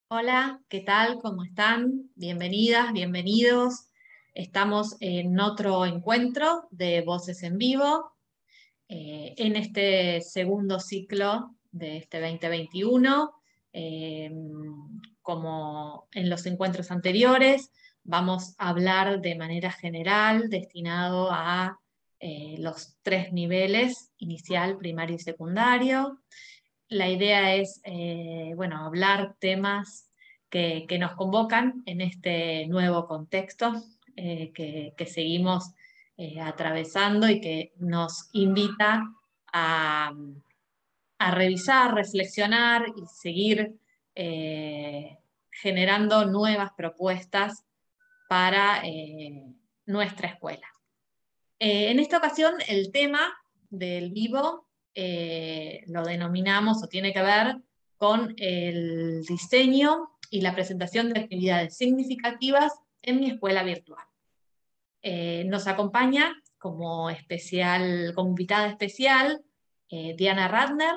Hola, ¿qué tal? ¿Cómo están? Bienvenidas, bienvenidos. Estamos en otro encuentro de Voces en Vivo, en este segundo ciclo de este 2021. Eh, Como en los encuentros anteriores, vamos a hablar de manera general, destinado a los tres niveles, inicial, primario y secundario. La idea es, bueno, hablar temas que nos convocan en este nuevo contexto que seguimos atravesando y que nos invita a, a revisar, reflexionar y seguir generando nuevas propuestas para nuestra escuela. En esta ocasión, el tema del vivo lo denominamos o tiene que ver con el diseño y la presentación de actividades significativas en mi escuela virtual. Nos acompaña como invitada especial, Diana Radner.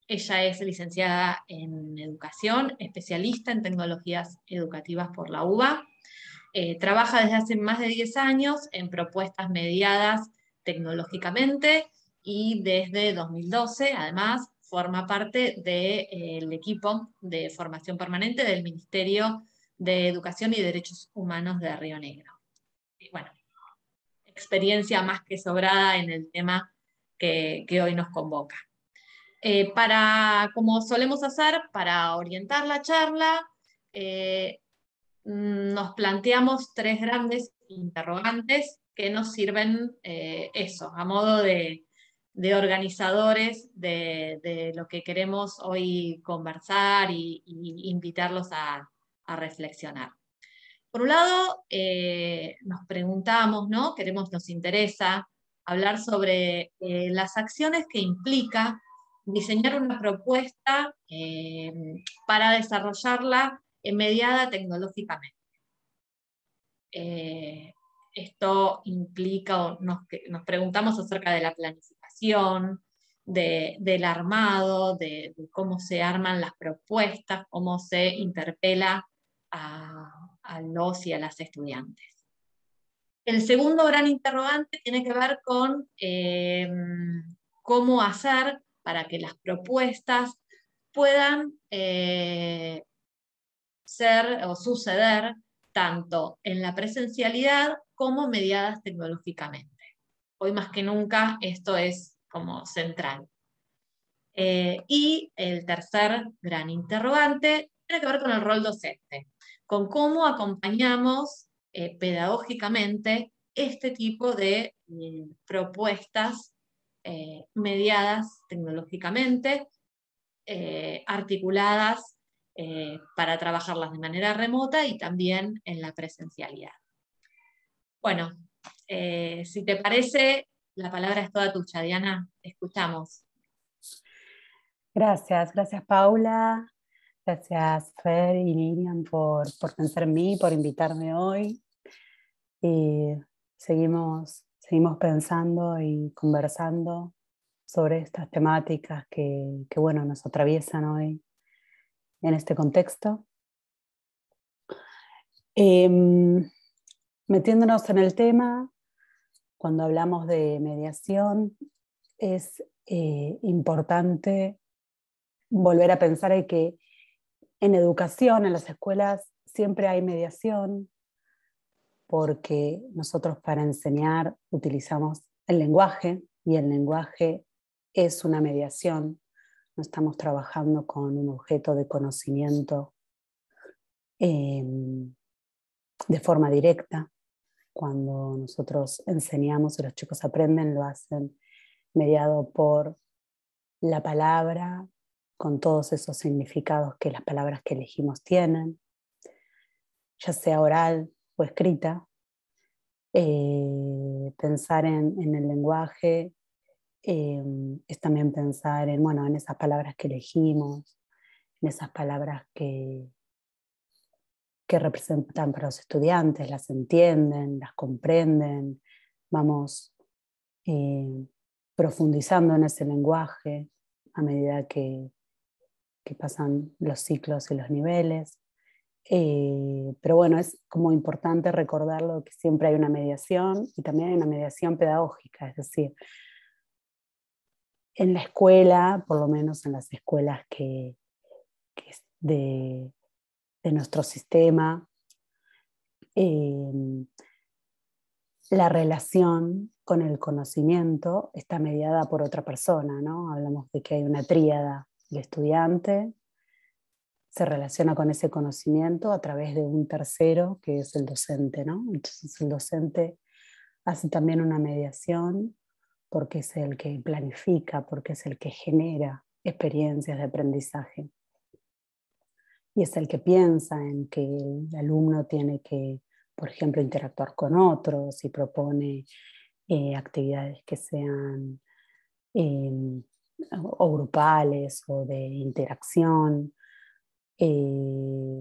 Ella es licenciada en educación, especialista en tecnologías educativas por la UBA. Trabaja desde hace más de 10 años en propuestas mediadas tecnológicamente y desde 2012, además, forma parte del equipo de formación permanente del Ministerio de Educación y Derechos Humanos de Río Negro. Y bueno, experiencia más que sobrada en el tema que hoy nos convoca. Como solemos hacer, para orientar la charla, nos planteamos tres grandes interrogantes que nos sirven eso, a modo de organizadores de lo que queremos hoy conversar y invitarlos a reflexionar. Por un lado, nos preguntamos, ¿no? Nos interesa hablar sobre las acciones que implica diseñar una propuesta para desarrollarla mediada tecnológicamente. Eh, Esto implica, nos preguntamos acerca de la planificación, del armado, de cómo se arman las propuestas, cómo se interpela a los y a las estudiantes. El segundo gran interrogante tiene que ver con cómo hacer para que las propuestas puedan ser o suceder tanto en la presencialidad como mediadas tecnológicamente. Hoy más que nunca esto es como central. Y el tercer gran interrogante tiene que ver con el rol docente, con cómo acompañamos pedagógicamente este tipo de propuestas mediadas tecnológicamente, articuladas para trabajarlas de manera remota y también en la presencialidad. Bueno, si te parece, la palabra es toda tuya, Diana. Escuchamos. Gracias Paula, gracias Fer y Lilian por pensar en mí, por invitarme hoy. Y seguimos pensando y conversando sobre estas temáticas que bueno, nos atraviesan hoy en este contexto. Metiéndonos en el tema, cuando hablamos de mediación, es importante volver a pensar en que en educación, en las escuelas, siempre hay mediación, porque nosotros para enseñar utilizamos el lenguaje y el lenguaje es una mediación. No estamos trabajando con un objeto de conocimiento de forma directa. Cuando nosotros enseñamos y los chicos aprenden, lo hacen mediado por la palabra, con todos esos significados que las palabras que elegimos tienen, ya sea oral o escrita. Pensar en el lenguaje es también pensar en esas palabras que elegimos, en esas palabras que representan para los estudiantes, las entienden, las comprenden, vamos profundizando en ese lenguaje a medida que pasan los ciclos y los niveles. Pero bueno, es como importante recordarlo que siempre hay una mediación y también hay una mediación pedagógica, es decir, en la escuela, por lo menos en las escuelas que es de nuestro sistema, eh, la relación con el conocimiento está mediada por otra persona, ¿no? Hablamos de que hay una tríada: el estudiante se relaciona con ese conocimiento a través de un tercero, que es el docente, ¿no? Entonces el docente hace también una mediación porque es el que planifica, porque es el que genera experiencias de aprendizaje. Y es el que piensa en que el alumno tiene que, por ejemplo, interactuar con otros y propone actividades que sean eh, o grupales o de interacción.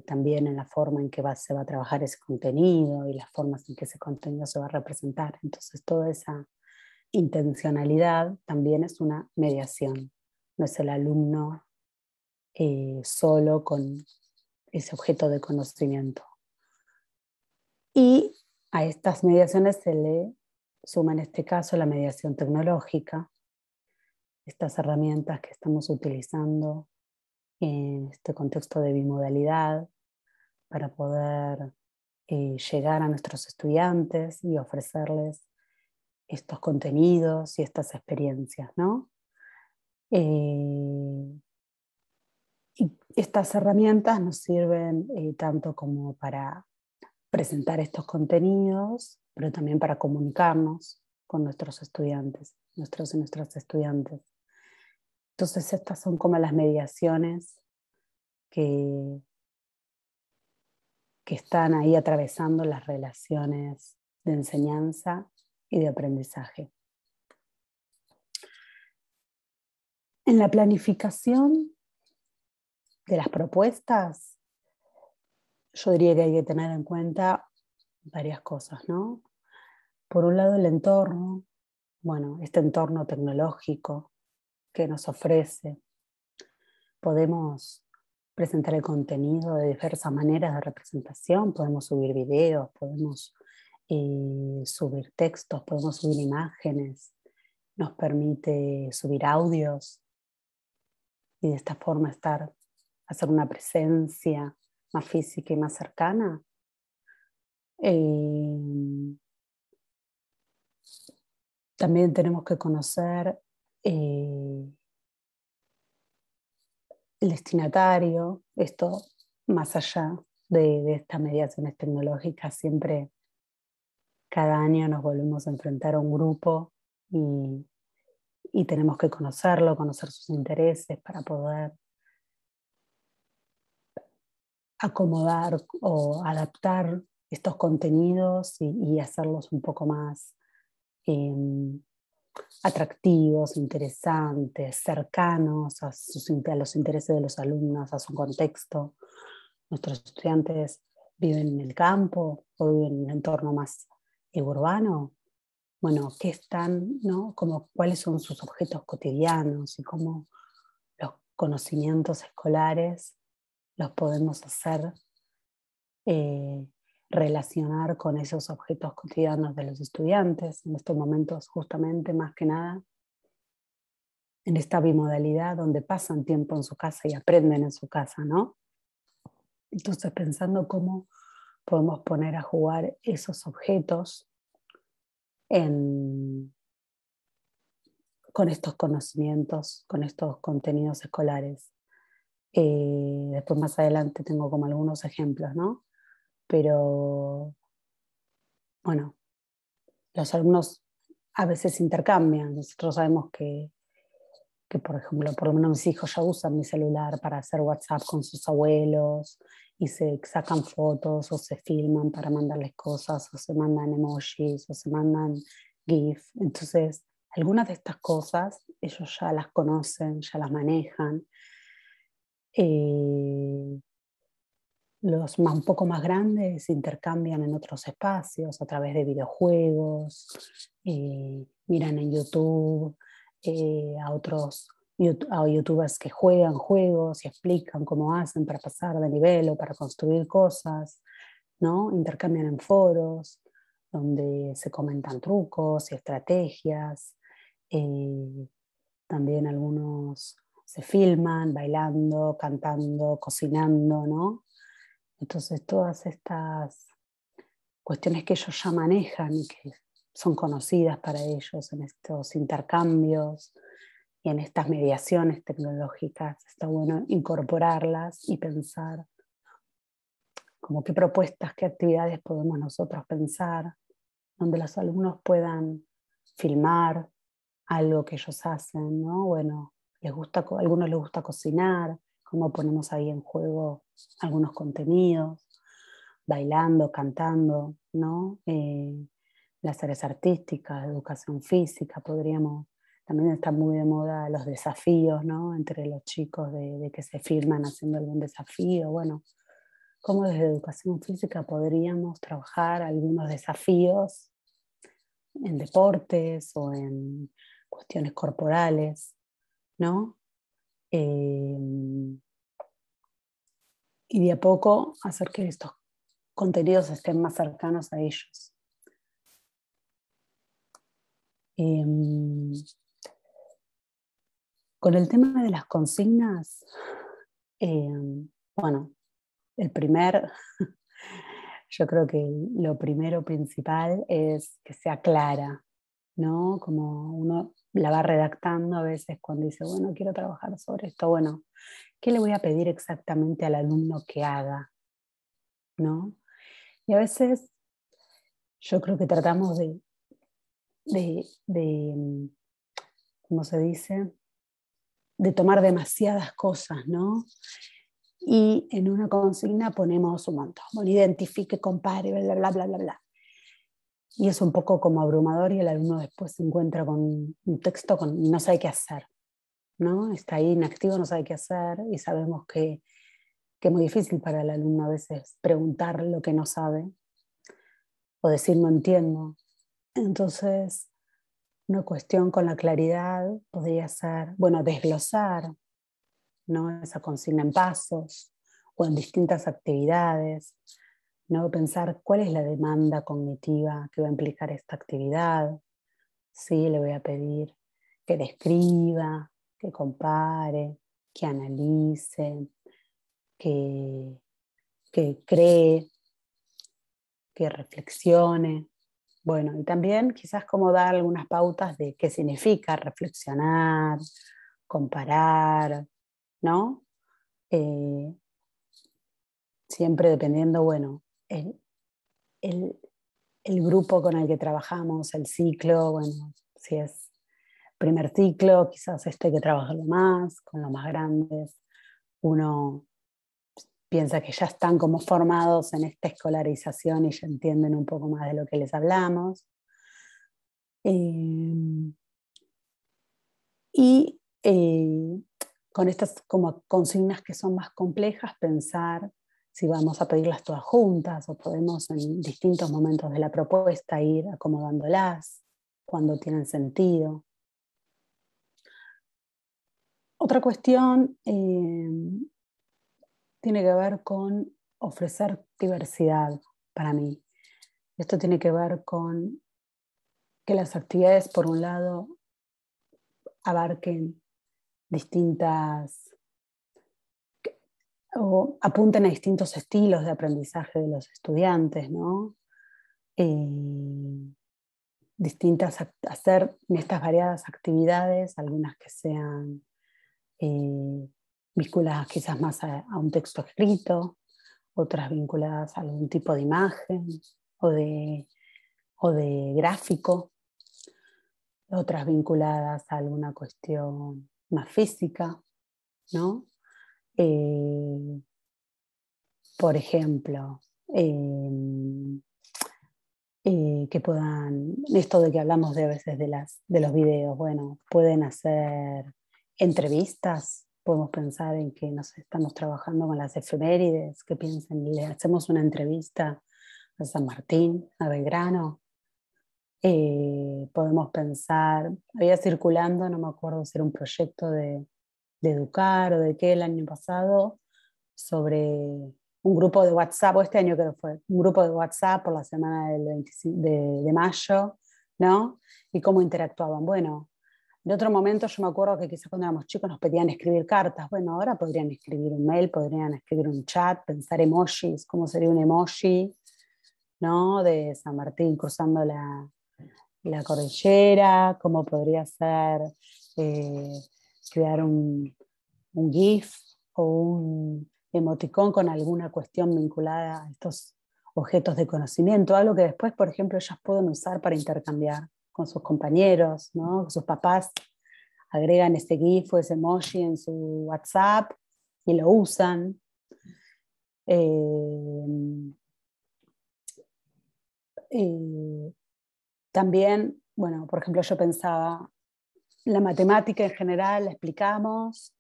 También en la forma en que se va a trabajar ese contenido y las formas en que ese contenido se va a representar. Entonces, toda esa intencionalidad también es una mediación. No es el alumno solo con ese objeto de conocimiento. Y a estas mediaciones se le suma en este caso la mediación tecnológica, estas herramientas que estamos utilizando en este contexto de bimodalidad para poder llegar a nuestros estudiantes y ofrecerles estos contenidos y estas experiencias, ¿no? Y estas herramientas nos sirven tanto como para presentar estos contenidos, pero también para comunicarnos con nuestros estudiantes, nuestros y nuestras estudiantes. Entonces estas son como las mediaciones que están ahí atravesando las relaciones de enseñanza y de aprendizaje. En la planificación de las propuestas, yo diría que hay que tener en cuenta varias cosas, ¿no? Por un lado, el entorno, bueno, este entorno tecnológico que nos ofrece. Podemos presentar el contenido de diversas maneras de representación, podemos subir videos, podemos subir textos, podemos subir imágenes, nos permite subir audios y de esta forma hacer una presencia más física y más cercana. También tenemos que conocer el destinatario, esto más allá de estas mediaciones tecnológicas, siempre cada año nos volvemos a enfrentar a un grupo y tenemos que conocerlo, conocer sus intereses para poder acomodar o adaptar estos contenidos y hacerlos un poco más atractivos, interesantes, cercanos a los intereses de los alumnos, a su contexto. Nuestros estudiantes viven en el campo o viven en un entorno más urbano. Bueno, ¿qué están, no? Como, ¿cuáles son sus objetos cotidianos y cómo los conocimientos escolares los podemos hacer relacionar con esos objetos cotidianos de los estudiantes en estos momentos, justamente más que nada en esta bimodalidad donde pasan tiempo en su casa y aprenden en su casa, ¿no? Entonces, pensando cómo podemos poner a jugar esos objetos con estos conocimientos, con estos contenidos escolares. Después más adelante tengo como algunos ejemplos, ¿no? Pero bueno, los alumnos a veces intercambian. Nosotros sabemos que por ejemplo, por lo menos mis hijos ya usan mi celular para hacer WhatsApp con sus abuelos y se sacan fotos o se filman para mandarles cosas o se mandan emojis o se mandan GIF. Entonces, algunas de estas cosas ellos ya las conocen, ya las manejan. Los un poco más grandes intercambian en otros espacios a través de videojuegos, miran en YouTube a otros a youtubers que juegan juegos y explican cómo hacen para pasar de nivel o para construir cosas, ¿no? Intercambian en foros donde se comentan trucos y estrategias. También algunos se filman bailando, cantando, cocinando, ¿no? Entonces todas estas cuestiones que ellos ya manejan y que son conocidas para ellos en estos intercambios y en estas mediaciones tecnológicas, está bueno incorporarlas y pensar como qué propuestas, qué actividades podemos nosotros pensar, donde los alumnos puedan filmar algo que ellos hacen, ¿no? Bueno, a algunos les gusta cocinar, cómo ponemos ahí en juego algunos contenidos, bailando, cantando, ¿no? Las áreas artísticas, educación física, también están muy de moda los desafíos, ¿no? Entre los chicos de que se firman haciendo algún desafío, bueno, cómo desde educación física podríamos trabajar algunos desafíos en deportes o en cuestiones corporales, ¿no? Y de a poco hacer que estos contenidos estén más cercanos a ellos. Con el tema de las consignas, bueno, yo creo que lo primero principal es que sea clara, ¿no? Como uno la va redactando a veces cuando dice, bueno, quiero trabajar sobre esto, bueno, ¿qué le voy a pedir exactamente al alumno que haga? ¿No? Y a veces yo creo que tratamos de ¿cómo se dice? De tomar demasiadas cosas, ¿no? Y en una consigna ponemos un montón, bueno, identifique, compare, bla, bla, bla, bla, bla. Y es un poco como abrumador y el alumno después se encuentra con un texto y no sabe qué hacer, ¿no? Está ahí inactivo, no sabe qué hacer y sabemos que es muy difícil para el alumno a veces preguntar lo que no sabe o decir no entiendo. Entonces, una cuestión con la claridad podría ser, bueno, desglosar, ¿no? Esa consigna en pasos o en distintas actividades, ¿no? Pensar cuál es la demanda cognitiva que va a implicar esta actividad. Sí, le voy a pedir que describa, que compare, que analice, que cree, que reflexione. Bueno, y también quizás como dar algunas pautas de qué significa reflexionar, comparar, ¿no? Siempre dependiendo, bueno, el, el grupo con el que trabajamos, el ciclo, bueno, si es primer ciclo, quizás hay que trabajarlo más, con los más grandes. Uno piensa que ya están como formados en esta escolarización y ya entienden un poco más de lo que les hablamos. Y con estas como consignas que son más complejas, pensar si vamos a pedirlas todas juntas o podemos en distintos momentos de la propuesta ir acomodándolas cuando tienen sentido. Otra cuestión tiene que ver con ofrecer diversidad para mí. Esto tiene que ver con que las actividades, por un lado, abarquen distintas o apunten a distintos estilos de aprendizaje de los estudiantes, ¿no? Hacer en estas variadas actividades, algunas que sean vinculadas quizás más a un texto escrito, otras vinculadas a algún tipo de imagen o de gráfico, otras vinculadas a alguna cuestión más física, ¿no? Por ejemplo, que puedan, esto de que hablamos de a veces de los videos, bueno, pueden hacer entrevistas, podemos pensar en que nos estamos trabajando con las efemérides, que piensen, le hacemos una entrevista a San Martín, a Belgrano, Podemos pensar, había circulando, no me acuerdo si era un proyecto de Educar o de qué el año pasado, sobre un grupo de WhatsApp, o este año creo que fue, un grupo de WhatsApp por la semana del 25 de mayo, ¿no? Y cómo interactuaban. Bueno, en otro momento yo me acuerdo que quizás cuando éramos chicos nos pedían escribir cartas. Bueno, ahora podrían escribir un mail, podrían escribir un chat, pensar emojis, cómo sería un emoji, ¿no? De San Martín cruzando la cordillera, cómo podría ser crear un GIF o un emoticón con alguna cuestión vinculada a estos objetos de conocimiento, algo que después, por ejemplo, ellas pueden usar para intercambiar con sus compañeros, ¿no? Sus papás agregan ese GIF o ese emoji en su WhatsApp y lo usan. También, bueno, por ejemplo, yo pensaba, la matemática en general la explicamos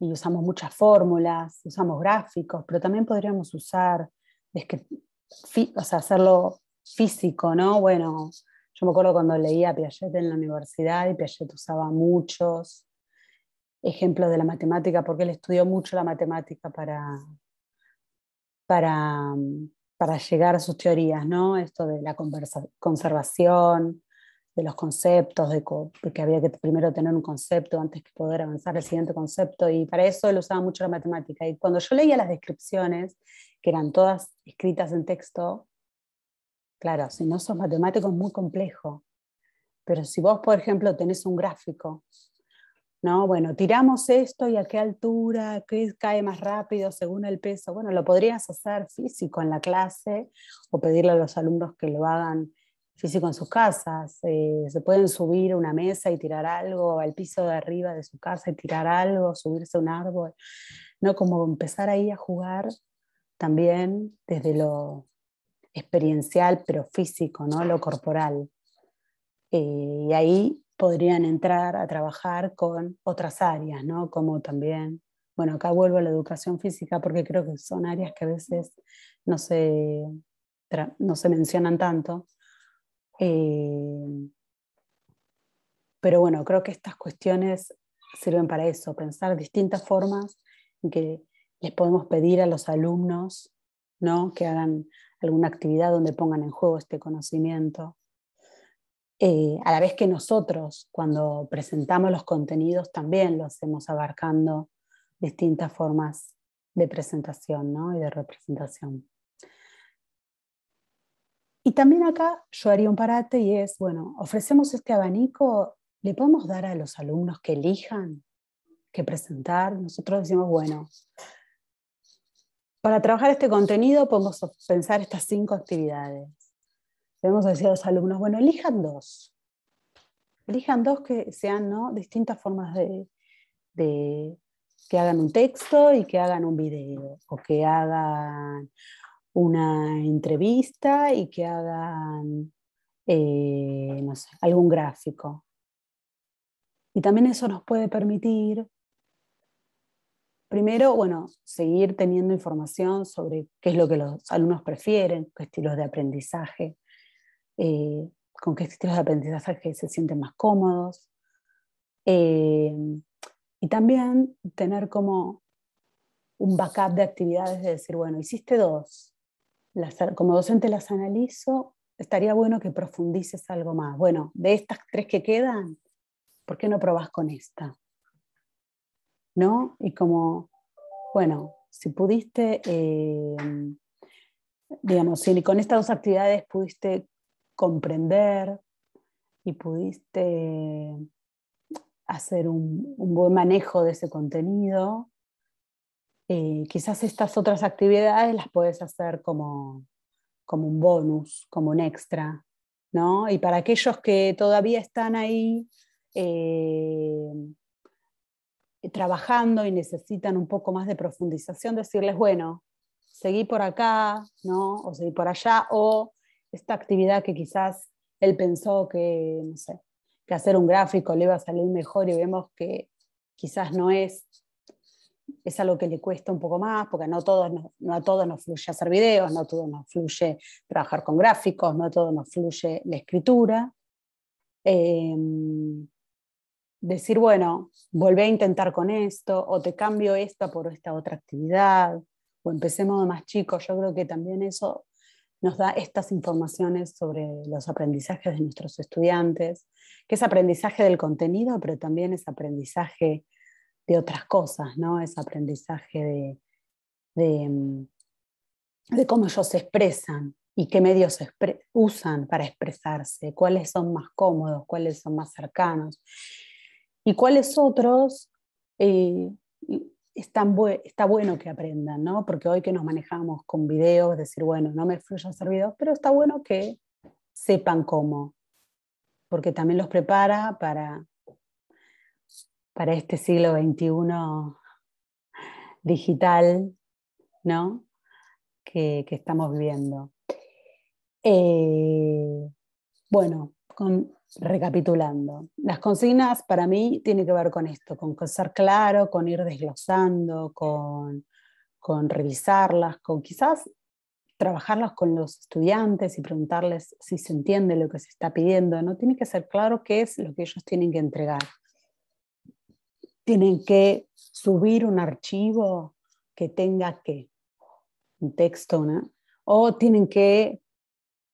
y usamos muchas fórmulas, usamos gráficos, pero también podríamos usar, o sea, hacerlo físico, ¿no? Bueno, yo me acuerdo cuando leía a Piaget en la universidad y Piaget usaba muchos ejemplos de la matemática porque él estudió mucho la matemática para, para llegar a sus teorías, ¿no? Esto de la conservación, de los conceptos, de que había que primero tener un concepto antes que poder avanzar al siguiente concepto, y para eso él usaba mucho la matemática. Y cuando yo leía las descripciones, que eran todas escritas en texto, claro, si no sos matemático es muy complejo, pero si vos, por ejemplo, tenés un gráfico, ¿no? Bueno, tiramos esto y a qué altura, qué cae más rápido según el peso. Bueno, lo podrías hacer físico en la clase o pedirle a los alumnos que lo hagan físico en sus casas. Se pueden subir a una mesa y tirar algo, al piso de arriba de su casa y tirar algo, subirse a un árbol, ¿no? Como empezar ahí a jugar también desde lo experiencial, pero físico, ¿no? Lo corporal. Y ahí podrían entrar a trabajar con otras áreas, ¿no? Como también, bueno, acá vuelvo a la educación física porque creo que son áreas que a veces no se, no se mencionan tanto. Pero bueno, creo que estas cuestiones sirven para eso, pensar distintas formas en que les podemos pedir a los alumnos, ¿no? Que hagan alguna actividad donde pongan en juego este conocimiento. A la vez que nosotros, cuando presentamos los contenidos, también lo hacemos abarcando distintas formas de presentación, ¿no? Y de representación. Y también acá yo haría un parate y es, bueno, ofrecemos este abanico, ¿le podemos dar a los alumnos que elijan qué presentar? Nosotros decimos, bueno, para trabajar este contenido podemos pensar estas 5 actividades. Debemos decir a los alumnos, bueno, elijan 2. Elijan 2 que sean, ¿no? Distintas formas de que hagan un texto y que hagan un video, o que hagan una entrevista y que hagan, no sé, algún gráfico. Y también eso nos puede permitir, primero, bueno, seguir teniendo información sobre qué es lo que los alumnos prefieren, qué estilos de aprendizaje, con qué estilos de aprendizaje se sienten más cómodos. Y también tener como un backup de actividades de decir, bueno, hiciste 2, como docente las analizo, estaría bueno que profundices algo más. Bueno, de estas 3 que quedan, ¿por qué no probás con esta? ¿No? Y como, bueno, si pudiste, digamos, si con estas 2 actividades pudiste comprender y pudiste hacer un buen manejo de ese contenido, quizás estas otras actividades las puedes hacer como un bonus, como un extra, ¿no? Y para aquellos que todavía están ahí trabajando y necesitan un poco más de profundización, decirles, bueno, seguí por acá, ¿no? O seguí por allá, o esta actividad que quizás él pensó que, no sé, que hacer un gráfico le iba a salir mejor y vemos que quizás no es algo que le cuesta un poco más, porque no a todos nos fluye hacer videos, no a todos nos fluye trabajar con gráficos, no a todos nos fluye la escritura. Decir, bueno, volvé a intentar con esto, o te cambio esta por esta otra actividad, o empecemos de más chicos. Yo creo que también eso nos da estas informaciones sobre los aprendizajes de nuestros estudiantes, que es aprendizaje del contenido, pero también es aprendizaje de otras cosas, ¿no? Es aprendizaje de cómo ellos se expresan y qué medios usan para expresarse, cuáles son más cómodos, cuáles son más cercanos y cuáles otros eh, está bueno que aprendan, ¿no? Porque hoy que nos manejamos con videos, decir, bueno, no me fluye hacer videos, pero está bueno que sepan cómo, porque también los prepara para este siglo XXI digital, ¿no? Que estamos viviendo. Bueno, recapitulando, las consignas para mí tienen que ver con esto, con ser claro, con ir desglosando, con revisarlas, con quizás trabajarlas con los estudiantes y preguntarles si se entiende lo que se está pidiendo. No tiene que ser claro qué es lo que ellos tienen que entregar. Tienen que subir un archivo que tenga un texto, ¿no? O tienen que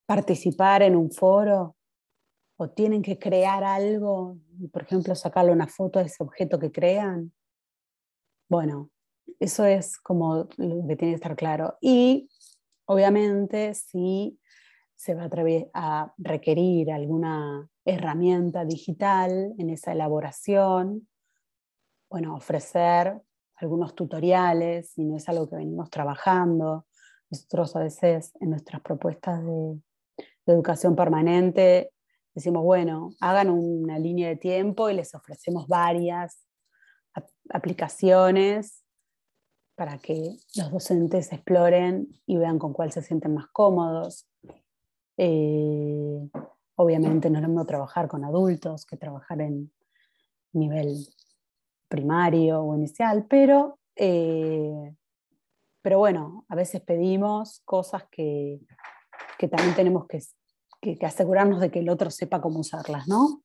participar en un foro, o tienen que crear algo, por ejemplo, sacarle una foto de ese objeto que crean. Bueno, eso es como lo que tiene que estar claro. Y obviamente si se va a requerir alguna herramienta digital en esa elaboración, bueno, ofrecer algunos tutoriales, si no es algo que venimos trabajando. Nosotros a veces en nuestras propuestas de educación permanente decimos, bueno, hagan una línea de tiempo y les ofrecemos varias aplicaciones para que los docentes exploren y vean con cuál se sienten más cómodos. Obviamente no es lo mismo trabajar con adultos que trabajar en nivel primario o inicial, pero bueno, a veces pedimos cosas que también tenemos que asegurarnos de que el otro sepa cómo usarlas, ¿no?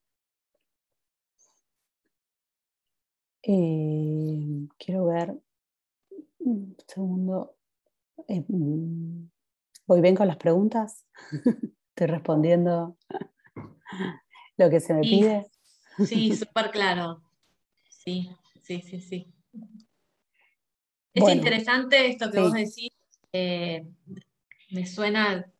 Quiero ver, un segundo. ¿Voy bien con las preguntas? ¿Estoy respondiendo lo que se me Sí, pide? sí, súper claro. Sí, sí, sí, sí. Es Bueno, interesante esto que vos sí, decís. Me suena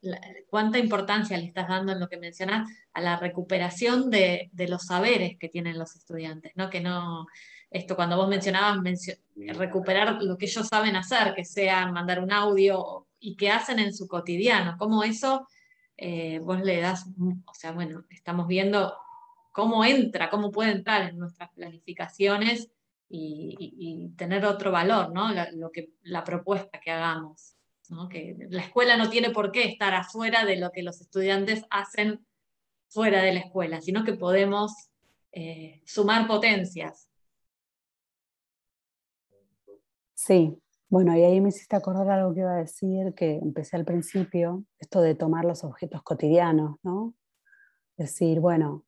cuánta importancia le estás dando en lo que mencionás a la recuperación de los saberes que tienen los estudiantes, ¿no? Que no, esto cuando vos mencionabas, recuperar lo que ellos saben hacer, que sea mandar un audio y que hacen en su cotidiano, cómo eso vos le das, o sea, bueno, estamos viendo cómo entra, cómo puede entrar en nuestras planificaciones y tener otro valor, ¿no? La propuesta que hagamos. ¿No? Que la escuela no tiene por qué estar afuera de lo que los estudiantes hacen fuera de la escuela, sino que podemos sumar potencias. sí. Bueno, y ahí me hiciste acordar algo que iba a decir, que empecé al principio, esto de tomar los objetos cotidianos, ¿no? Decir, bueno,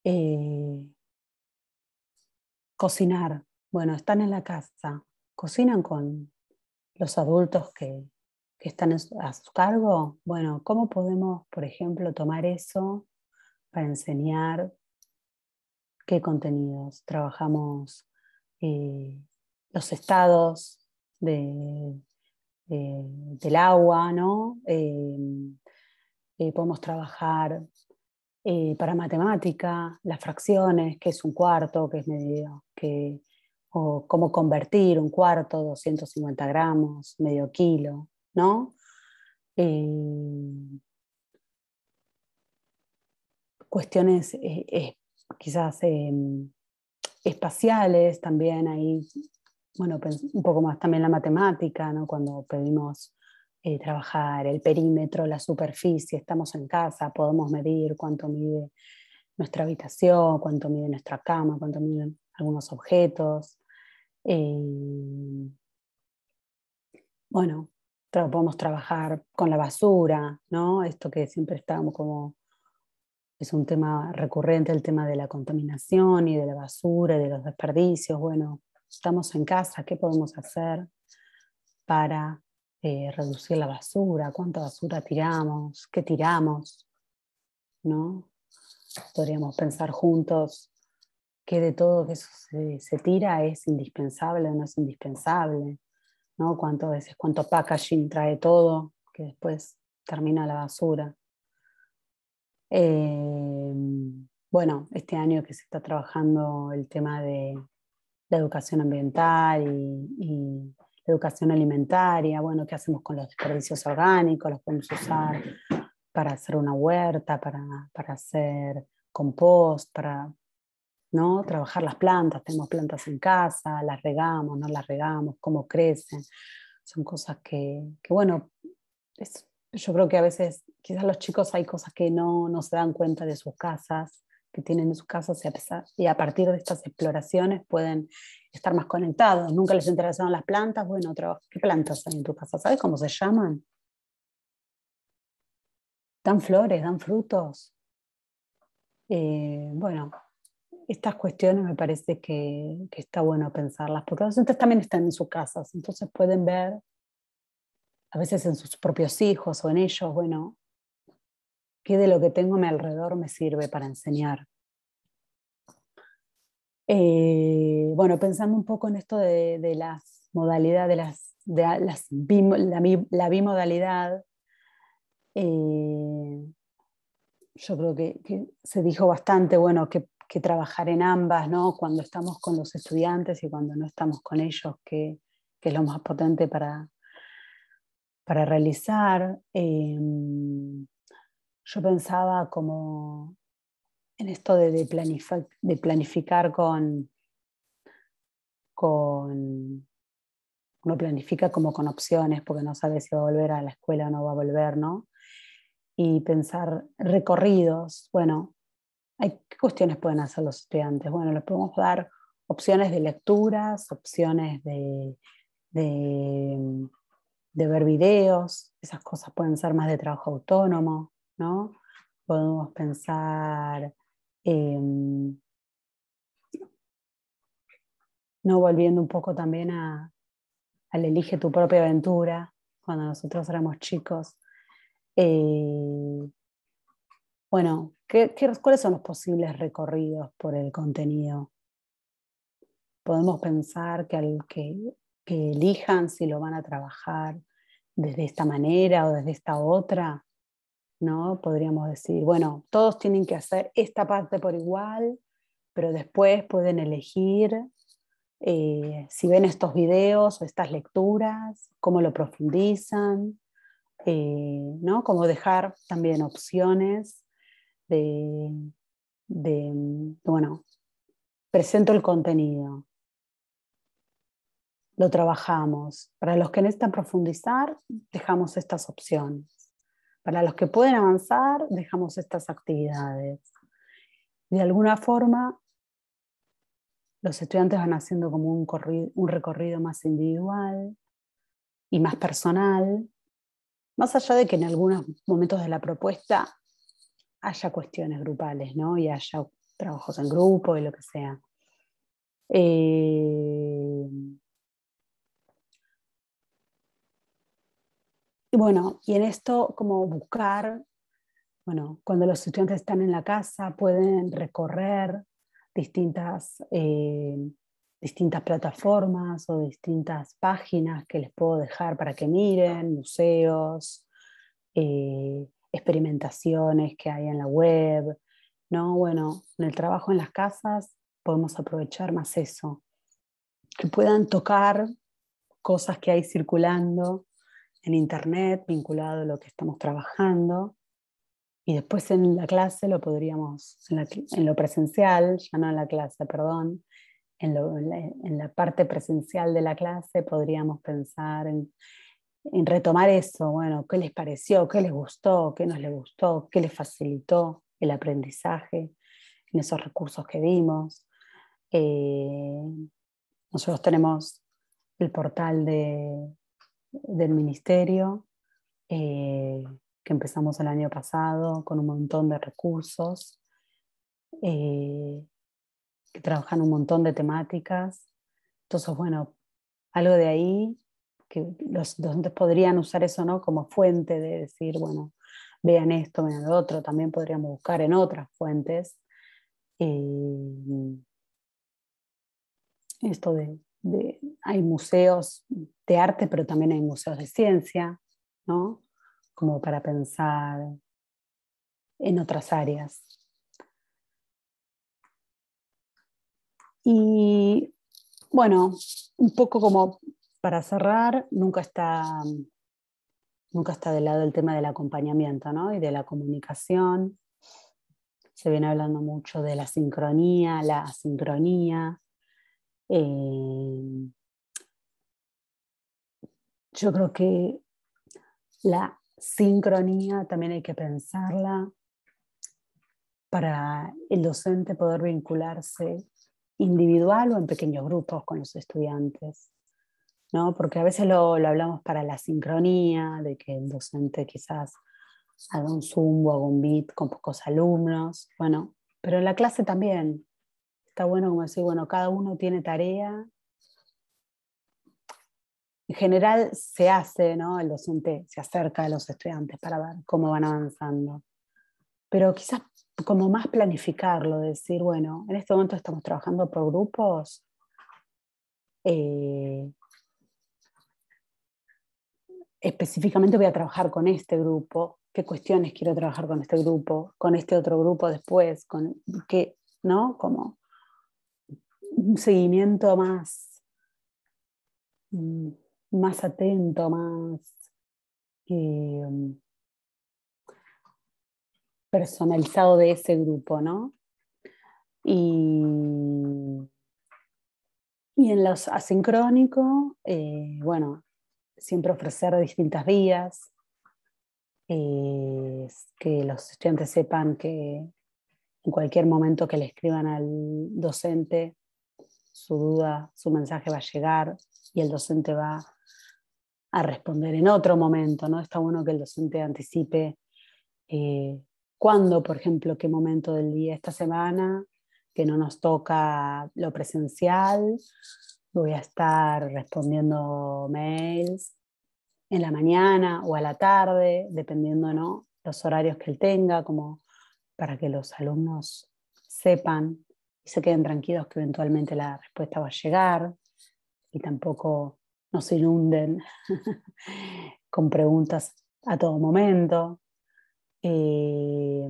eh, cocinar. Bueno, están en la casa, cocinan con los adultos que están a su cargo. Bueno, ¿cómo podemos, por ejemplo, tomar eso para enseñar qué contenidos? Trabajamos eh, los estados del agua, ¿no? Podemos trabajar para matemática, las fracciones, qué es un cuarto, qué es medio, o cómo convertir un cuarto, 250 gramos, medio kilo, ¿no? Cuestiones quizás espaciales también ahí, bueno, un poco más también la matemática, ¿no? Cuando pedimos trabajar el perímetro, la superficie, estamos en casa, podemos medir cuánto mide nuestra habitación, cuánto mide nuestra cama, cuánto miden algunos objetos. Bueno, podemos trabajar con la basura, ¿no? Esto que siempre estábamos como Es un tema recurrente el tema de la contaminación y de la basura y de los desperdicios. Bueno, estamos en casa, ¿qué podemos hacer para reducir la basura? ¿Cuánta basura tiramos? ¿Qué tiramos? ¿No? Podríamos pensar juntos qué de todo que se tira es indispensable o no es indispensable, ¿no? Cuánto packaging trae todo que después termina la basura. Bueno, este año que se está trabajando el tema de la educación ambiental y la educación alimentaria, bueno, ¿qué hacemos con los desperdicios orgánicos? ¿Los podemos usar para hacer una huerta, para hacer compost, para, ¿no? Trabajar las plantas? Tenemos plantas en casa, las regamos, no las regamos, cómo crecen. Son cosas que bueno, yo creo que a veces quizás los chicos hay cosas que no se dan cuenta de sus casas, que tienen en sus casas y a partir de estas exploraciones pueden estar más conectados. Nunca les interesaron las plantas, bueno, ¿qué plantas hay en tu casa? ¿Sabes cómo se llaman? ¿Dan flores, dan frutos? Bueno, estas cuestiones me parece que está bueno pensarlas, porque los docentes también están en sus casas, entonces pueden ver a veces en sus propios hijos o en ellos, bueno, qué de lo que tengo a mi alrededor me sirve para enseñar. Bueno, pensando un poco en esto de las modalidades, la bimodalidad, yo creo que se dijo bastante, bueno, que trabajar en ambas, ¿no? Cuando estamos con los estudiantes y cuando no estamos con ellos, que es lo más potente para realizar. Yo pensaba como en esto de planificar uno planifica como con opciones, porque no sabe si va a volver a la escuela o no va a volver, ¿no? Y pensar recorridos, bueno, ¿qué cuestiones pueden hacer los estudiantes? Bueno, les podemos dar opciones de lecturas, opciones de, de ver videos, esas cosas pueden ser más de trabajo autónomo, ¿no? Podemos pensar, no volviendo un poco también al elige tu propia aventura, cuando nosotros éramos chicos. Bueno, ¿cuáles son los posibles recorridos por el contenido? Podemos pensar que elijan si lo van a trabajar desde esta manera o desde esta otra, ¿no? Podríamos decir, bueno, todos tienen que hacer esta parte por igual, pero después pueden elegir si ven estos videos o estas lecturas, cómo lo profundizan, ¿no? Como dejar también opciones bueno, presento el contenido, lo trabajamos. Para los que necesitan profundizar, dejamos estas opciones. Para los que pueden avanzar, dejamos estas actividades. De alguna forma, los estudiantes van haciendo como un recorrido más individual y más personal, más allá de que en algunos momentos de la propuesta haya cuestiones grupales, ¿no? Y haya trabajos en grupo y lo que sea. Y bueno, y en esto como buscar, bueno, cuando los estudiantes están en la casa pueden recorrer distintas plataformas o distintas páginas que les puedo dejar para que miren, museos, experimentaciones que hay en la web, ¿no? Bueno, en el trabajo en las casas podemos aprovechar más eso, que puedan tocar cosas que hay circulando en internet vinculado a lo que estamos trabajando, y después en la clase lo podríamos, en lo presencial, ya no en la clase, perdón, en la parte presencial de la clase podríamos pensar en retomar eso, bueno, qué les pareció, qué les gustó, qué no les gustó, qué les facilitó el aprendizaje en esos recursos que vimos. Nosotros tenemos el portal del ministerio, que que empezamos el año pasado con un montón de recursos, que trabajan un montón de temáticas. Entonces, bueno, algo de ahí, que los docentes podrían usar eso, ¿no?, como fuente de decir, bueno, vean esto, vean lo otro. También podríamos buscar en otras fuentes esto hay museos de arte, pero también hay museos de ciencia, ¿no?, como para pensar en otras áreas. Y bueno, un poco como para cerrar, nunca está del lado el tema del acompañamiento, ¿no?, y de la comunicación. Se viene hablando mucho de la sincronía, la asincronía. Yo creo que la sincronía también hay que pensarla para el docente poder vincularse individual o en pequeños grupos con los estudiantes, ¿no? Porque a veces lo hablamos para la sincronía, de que el docente quizás haga un Zoom o haga un Meet con pocos alumnos, bueno, pero en la clase también está bueno como decir, bueno, cada uno tiene tarea. En general se hace, ¿no? El docente se acerca a los estudiantes para ver cómo van avanzando. Pero quizás como más planificarlo, decir, bueno, en este momento estamos trabajando por grupos. Específicamente voy a trabajar con este grupo. ¿Qué cuestiones quiero trabajar con este grupo? Con este otro grupo después. Con qué, ¿no? Como un seguimiento más atento, más personalizado de ese grupo, ¿no? Y en los asincrónicos, bueno, siempre ofrecer distintas vías, que los estudiantes sepan que en cualquier momento que le escriban al docente, su duda, su mensaje va a llegar y el docente va a responder en otro momento, ¿no? Está bueno que el docente anticipe cuándo, por ejemplo, qué momento del día esta semana, que no nos toca lo presencial, voy a estar respondiendo mails en la mañana o a la tarde, dependiendo, ¿no?, los horarios que él tenga, como para que los alumnos sepan y se queden tranquilos que eventualmente la respuesta va a llegar y tampoco nos inunden con preguntas a todo momento. Y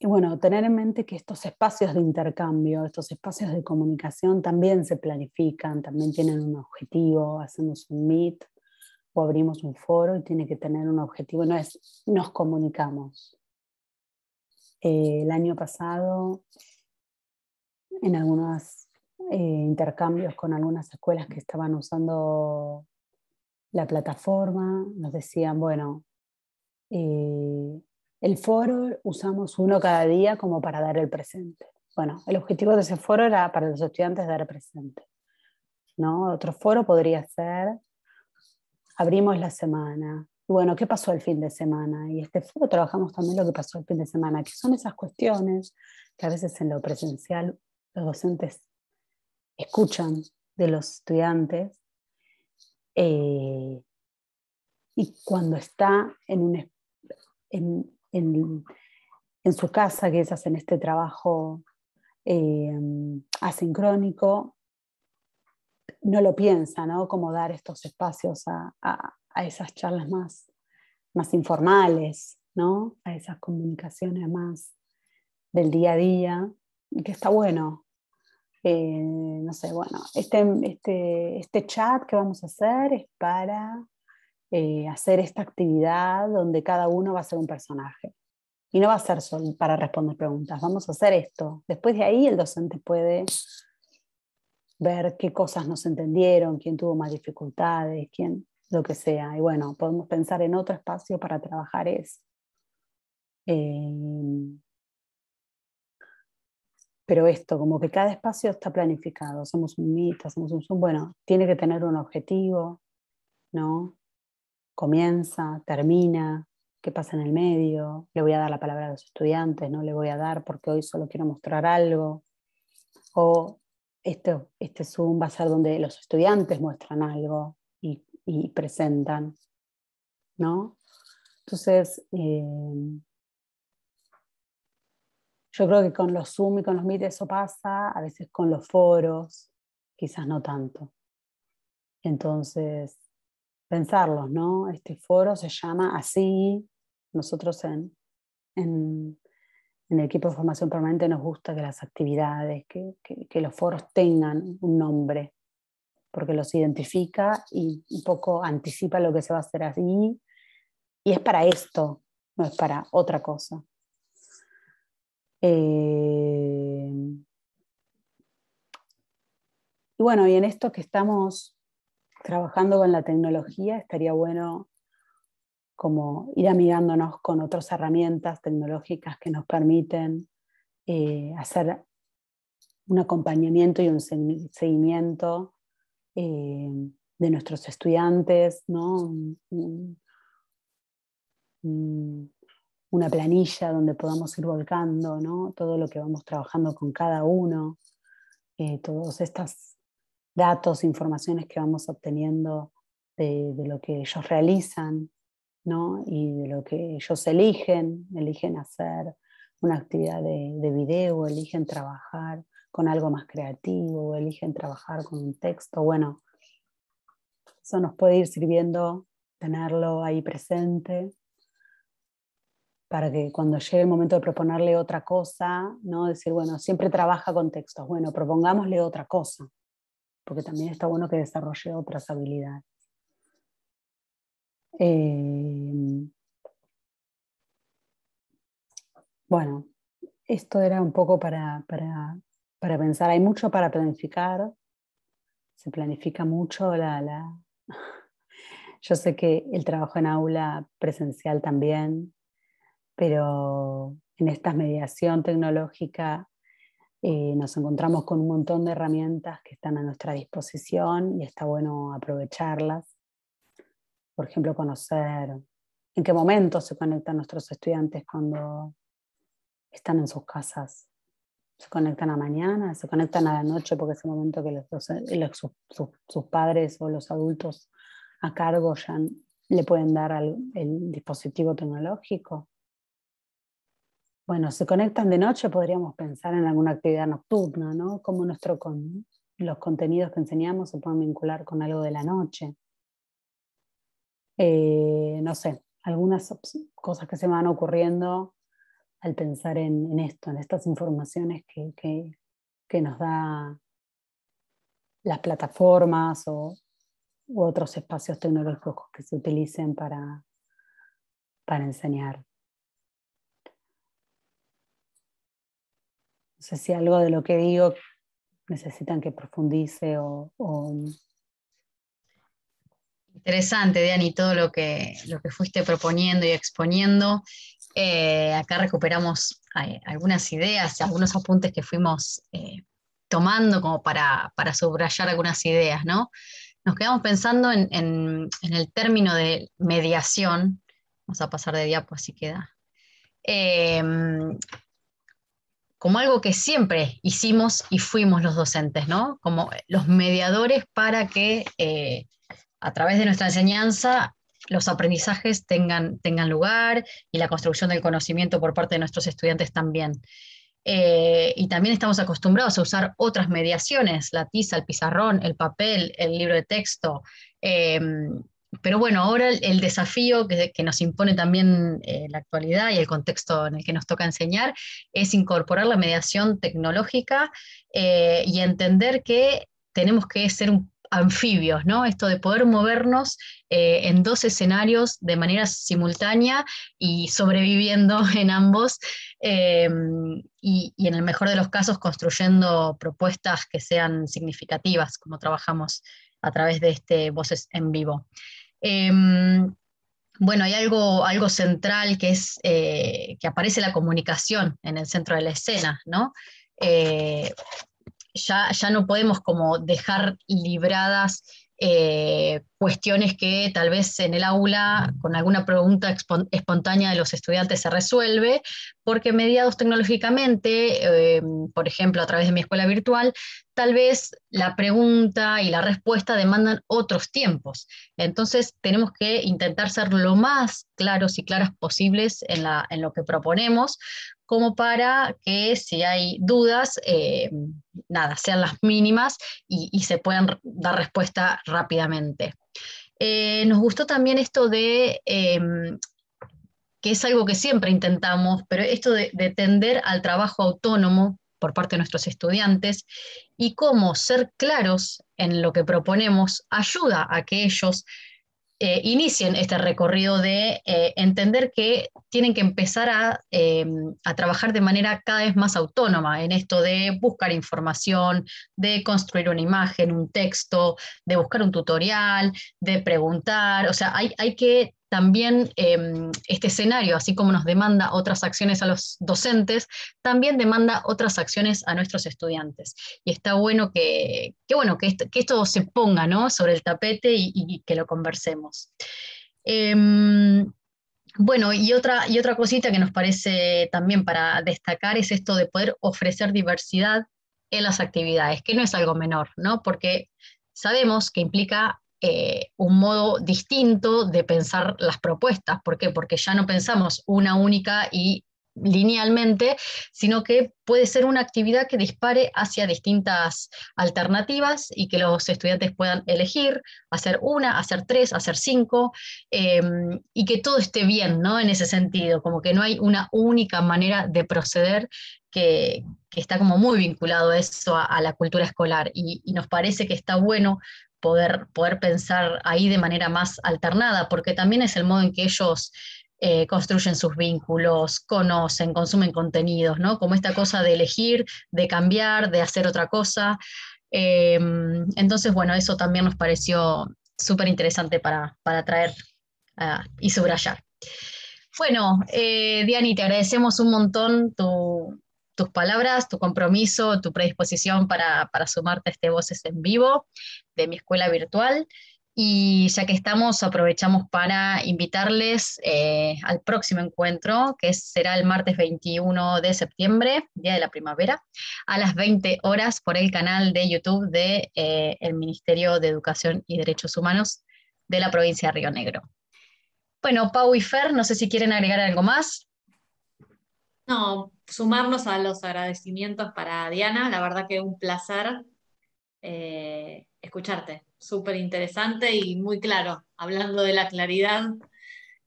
bueno, tener en mente que estos espacios de intercambio, estos espacios de comunicación también se planifican, también tienen un objetivo. Hacemos un meet o abrimos un foro y tiene que tener un objetivo, no es nos comunicamos. El año pasado, en algunos intercambios con algunas escuelas que estaban usando la plataforma, nos decían, bueno, el foro usamos uno cada día como para dar el presente. Bueno, el objetivo de ese foro era para los estudiantes dar el presente, ¿no? Otro foro podría ser, abrimos la semana. Bueno, ¿qué pasó el fin de semana? Y este foro trabajamos también lo que pasó el fin de semana, que son esas cuestiones que a veces en lo presencial los docentes escuchan de los estudiantes, y cuando está en su casa, que ellas hacen este trabajo asincrónico, no lo piensa, ¿no? Como dar estos espacios a esas charlas más informales, ¿no? A esas comunicaciones más del día a día, que está bueno. No sé, bueno, este chat que vamos a hacer es para hacer esta actividad donde cada uno va a ser un personaje. Y no va a ser solo para responder preguntas, vamos a hacer esto. Después de ahí el docente puede ver qué cosas no se entendieron, quién tuvo más dificultades, quién, lo que sea. Y bueno, podemos pensar en otro espacio para trabajar eso. Pero esto, como que cada espacio está planificado, hacemos un Meet, hacemos un Zoom, bueno, tiene que tener un objetivo, ¿no? comienza, termina, qué pasa en el medio, le voy a dar la palabra a los estudiantes, no le voy a dar porque hoy solo quiero mostrar algo, o este Zoom va a ser donde los estudiantes muestran algo y presentan, ¿no? Entonces, yo creo que con los Zoom y con los Meet eso pasa, a veces con los foros, quizás no tanto. Entonces, pensarlos, ¿no? Este foro se llama así. Nosotros en el equipo de formación permanente nos gusta que las actividades, que los foros tengan un nombre, porque los identifica y un poco anticipa lo que se va a hacer así. Y es para esto, no es para otra cosa. Y bueno, y en esto que estamos trabajando con la tecnología, estaría bueno como ir amigándonos con otras herramientas tecnológicas que nos permiten hacer un acompañamiento y un seguimiento de nuestros estudiantes, ¿no? Una planilla donde podamos ir volcando, ¿no? Todo lo que vamos trabajando con cada uno, todos estos datos, informaciones que vamos obteniendo de lo que ellos realizan, ¿no? Y de lo que ellos eligen hacer una actividad de video, o eligen trabajar con algo más creativo, o eligen trabajar con un texto. Bueno, eso nos puede ir sirviendo tenerlo ahí presente para que cuando llegue el momento de proponerle otra cosa, ¿no? Decir, bueno, siempre trabaja con textos, bueno, propongámosle otra cosa, porque también está bueno que desarrolle otras habilidades. Bueno, esto era un poco para pensar. Hay mucho para planificar, se planifica mucho Yo sé que el trabajo en aula presencial también, pero en esta mediación tecnológica nos encontramos con un montón de herramientas que están a nuestra disposición y está bueno aprovecharlas. Por ejemplo, conocer en qué momento se conectan nuestros estudiantes cuando están en sus casas. Se conectan a mañana, se conectan a la noche porque es el momento que sus padres o los adultos a cargo ya le pueden dar el dispositivo tecnológico. Bueno, se conectan de noche, podríamos pensar en alguna actividad nocturna, ¿no? Cómo los contenidos que enseñamos se pueden vincular con algo de la noche. No sé, algunas cosas que se me van ocurriendo al pensar en esto, en estas informaciones que nos da las plataformas u otros espacios tecnológicos que se utilicen para enseñar. No sé si algo de lo que digo necesitan que profundice o... Interesante, Diani, todo lo que fuiste proponiendo y exponiendo. Acá recuperamos algunas ideas, algunos apuntes que fuimos tomando como para subrayar algunas ideas, ¿no? Nos quedamos pensando en el término de mediación. Vamos a pasar de diapo, así queda. Como algo que siempre hicimos y fuimos los docentes, ¿no? Como los mediadores para que a través de nuestra enseñanza los aprendizajes tengan lugar y la construcción del conocimiento por parte de nuestros estudiantes también. Y también estamos acostumbrados a usar otras mediaciones, la tiza, el pizarrón, el papel, el libro de texto. Pero bueno, ahora el desafío que nos impone también la actualidad y el contexto en el que nos toca enseñar es incorporar la mediación tecnológica y entender que tenemos que ser anfibios, ¿no? Esto de poder movernos en dos escenarios de manera simultánea y sobreviviendo en ambos, y en el mejor de los casos construyendo propuestas que sean significativas, como trabajamos a través de este Voces en Vivo. Bueno, hay algo central que es que aparece la comunicación en el centro de la escena, ¿no? Ya no podemos como dejar libradas cuestiones que tal vez en el aula, con alguna pregunta espontánea de los estudiantes se resuelve, porque mediados tecnológicamente, por ejemplo, a través de mi escuela virtual, tal vez la pregunta y la respuesta demandan otros tiempos. Entonces, tenemos que intentar ser lo más claros y claras posibles en lo que proponemos, como para que si hay dudas, nada, sean las mínimas y se puedan dar respuesta rápidamente. Nos gustó también esto de, que es algo que siempre intentamos, pero esto de tender al trabajo autónomo por parte de nuestros estudiantes y cómo ser claros en lo que proponemos ayuda a que ellos inicien este recorrido de entender que tienen que empezar a trabajar de manera cada vez más autónoma en esto de buscar información, de construir una imagen, un texto, de buscar un tutorial, de preguntar. O sea, hay que también este escenario, así como nos demanda otras acciones a los docentes, también demanda otras acciones a nuestros estudiantes. Y está bueno bueno, que esto se ponga, ¿no?, sobre el tapete y que lo conversemos. Bueno, y otra cosita que nos parece también para destacar es esto de poder ofrecer diversidad en las actividades, que no es algo menor, ¿no? Porque sabemos que implica un modo distinto de pensar las propuestas. ¿Por qué? Porque ya no pensamos una única y linealmente, sino que puede ser una actividad que dispare hacia distintas alternativas y que los estudiantes puedan elegir, hacer una, hacer tres, hacer cinco, y que todo esté bien, ¿no? En ese sentido, como que no hay una única manera de proceder que está como muy vinculado a eso, a la cultura escolar, y nos parece que está bueno poder pensar ahí de manera más alternada, porque también es el modo en que ellos construyen sus vínculos, conocen, consumen contenidos, ¿no? Como esta cosa de elegir, de cambiar, de hacer otra cosa. Entonces, bueno, eso también nos pareció súper interesante para traer y subrayar. Bueno, Diani, te agradecemos un montón tus palabras, tu compromiso, tu predisposición para sumarte a este Voces en Vivo de mi escuela virtual. Y ya que estamos, aprovechamos para invitarles al próximo encuentro, que será el martes 21 de septiembre, Día de la Primavera, a las 20 horas por el canal de YouTube de el Ministerio de Educación y Derechos Humanos de la provincia de Río Negro. Bueno, Pau y Fer, no sé si quieren agregar algo más. No, sumarnos a los agradecimientos para Diana, la verdad que un placer escucharte, súper interesante y muy claro, hablando de la claridad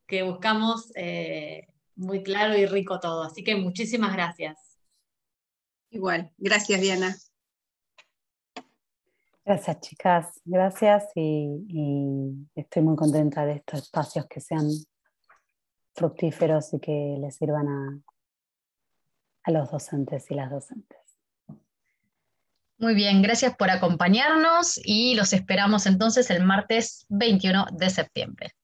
que buscamos, muy claro y rico todo, así que muchísimas gracias. Igual, gracias Diana. Gracias, chicas, gracias y estoy muy contenta de estos espacios que sean fructíferos y que les sirvan a los docentes y las docentes. Muy bien, gracias por acompañarnos y los esperamos entonces el martes 21 de septiembre.